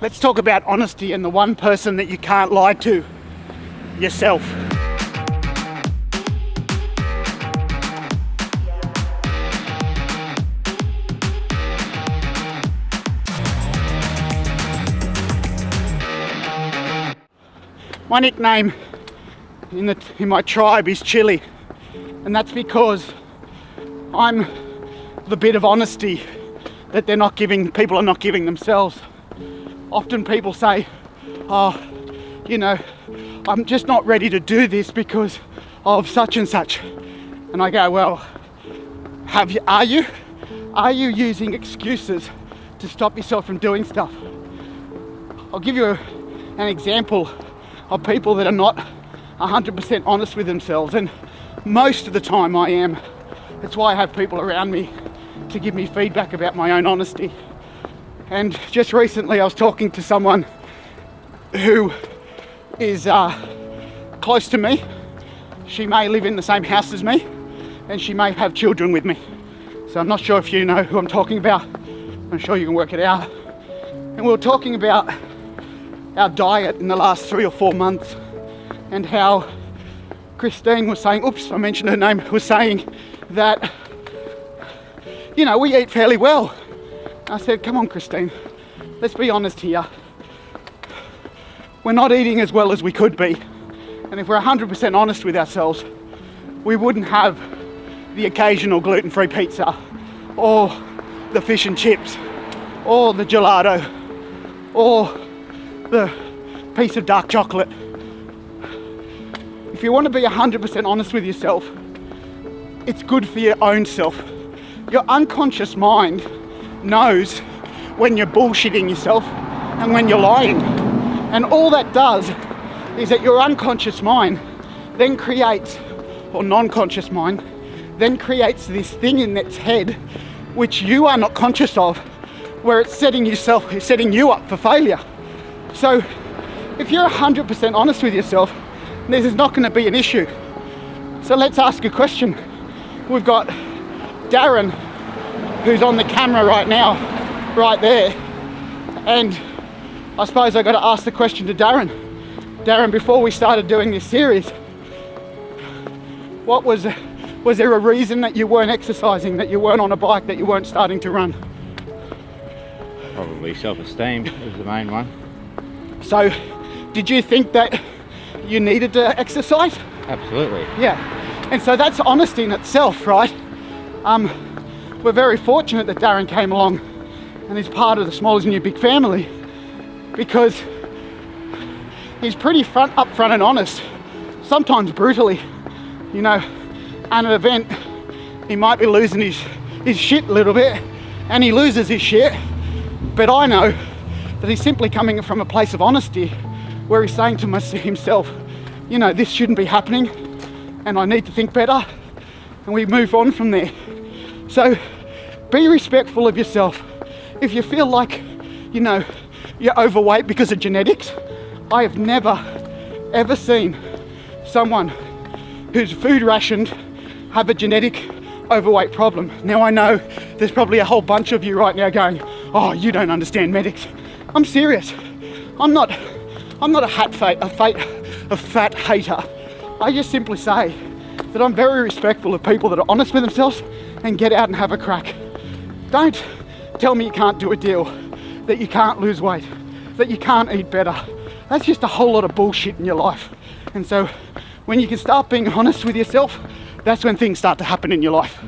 Let's talk about honesty and the one person that you can't lie to: yourself. My nickname in my tribe is Chili, and that's because I'm the bit of honesty that people are not giving themselves. Often people say, I'm just not ready to do this because of such and such. And I go, well, are you? Are you using excuses to stop yourself from doing stuff? I'll give you an example of people that are not 100% honest with themselves, and most of the time I am. That's why I have people around me to give me feedback about my own honesty. And just recently I was talking to someone who is close to me. She may live in the same house as me, and she may have children with me. So I'm not sure if you know who I'm talking about. I'm sure you can work it out. And we were talking about our diet in the last 3 or 4 months, and how Christine was saying, I mentioned her name, was saying that, we eat fairly well. I said, come on, Christine, let's be honest here. We're not eating as well as we could be. And if we're 100% honest with ourselves, we wouldn't have the occasional gluten-free pizza, or the fish and chips, or the gelato, or the piece of dark chocolate. If you want to be 100% honest with yourself, it's good for your own self. Your unconscious mind knows when you're bullshitting yourself and when you're lying. And all that does is that your unconscious mind then creates, or non-conscious mind, then creates this thing in its head which you are not conscious of, where it's setting you up for failure. So if you're 100% honest with yourself, this is not going to be an issue. So let's ask a question. We've got Darren, who's on the camera right now, right there. And I suppose I got to ask the question to Darren. Darren, before we started doing this series, was there a reason that you weren't exercising, that you weren't on a bike, that you weren't starting to run? Probably self-esteem is the main one. So, did you think that you needed to exercise? Absolutely. Yeah. And so that's honesty in itself, right? We're very fortunate that Darren came along and is part of the Small is New Big family, because he's pretty upfront and honest, sometimes brutally. At an event, he might be losing his shit a little bit, and he loses his shit, but I know that he's simply coming from a place of honesty, where he's saying to himself, this shouldn't be happening, and I need to think better, and we move on from there. So be respectful of yourself. If you feel like, you're overweight because of genetics, I have never, ever seen someone who's food rationed have a genetic overweight problem. Now I know there's probably a whole bunch of you right now going, oh, you don't understand medics. I'm serious. I'm not a fat hater. I just simply say that I'm very respectful of people that are honest with themselves and get out and have a crack. Don't tell me you can't do a deal, that you can't lose weight, that you can't eat better. That's just a whole lot of bullshit in your life. And so when you can start being honest with yourself, that's when things start to happen in your life.